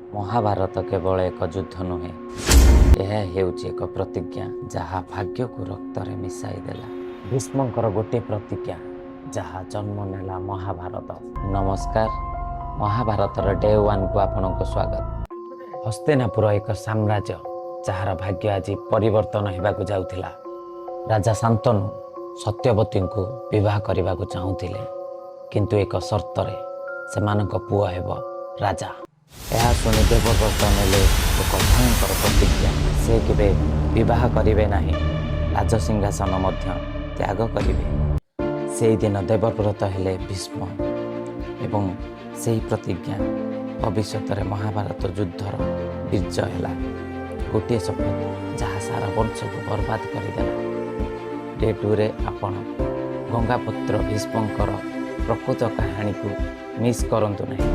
ମହାଭାରତ କେବଳ ଏକ ଯୁଦ୍ଧ ନୁହେଁ, ଏହା ହେଉଛି ଏକ ପ୍ରତିଜ୍ଞା ଯାହା ଭାଗ୍ୟକୁ ରକ୍ତରେ ମିଶାଇ ଦେଲା। ଭୀଷ୍ମଙ୍କର ଗୋଟିଏ ପ୍ରତିଜ୍ଞା ଯାହା ଜନ୍ମ ନେଲା ମହାଭାରତ। ନମସ୍କାର, ମହାଭାରତର ଡେ 1କୁ ଆପଣଙ୍କୁ ସ୍ୱାଗତ। ହସ୍ତିନାପୁର ଏକ ସାମ୍ରାଜ୍ୟ ଯାହାର ଭାଗ୍ୟ ଆଜି ପରିବର୍ତ୍ତନ ହେବାକୁ ଯାଉଥିଲା। ରାଜା ଶାନ୍ତନୁ ସତ୍ୟବତୀଙ୍କୁ ବିବାହ କରିବାକୁ ଚାହୁଁଥିଲେ, କିନ୍ତୁ ଏକ ସର୍ତ୍ତରେ ସେମାନଙ୍କ ପୁଅ ହେବ ରାଜା। ଏହା ଶୁଣି ଦେବବ୍ରତ ନେଲେ ଏକ ଭୟଙ୍କର ପ୍ରତିଜ୍ଞା। ସେ କେବେ ବିବାହ କରିବେ ନାହିଁ, ରାଜସିଂହାସନ ମଧ୍ୟ ତ୍ୟାଗ କରିବେ। ସେହିଦିନ ଦେବବ୍ରତ ହେଲେ ଭୀଷ୍ମ ଏବଂ ସେହି ପ୍ରତିଜ୍ଞା ଭବିଷ୍ୟତରେ ମହାଭାରତ ଯୁଦ୍ଧର ବୀର୍ଯ୍ୟ ହେଲା। ଗୋଟିଏ ଶପଥ ଯାହା ସାରା ବଂଶକୁ ବର୍ବାଦ କରିଦେଲା। ଡେ 2ରେ ଆପଣ ଗଙ୍ଗାପୁତ୍ର ଭୀଷ୍ମଙ୍କର ପ୍ରକୃତ କାହାଣୀକୁ ମିସ୍ କରନ୍ତୁ ନାହିଁ।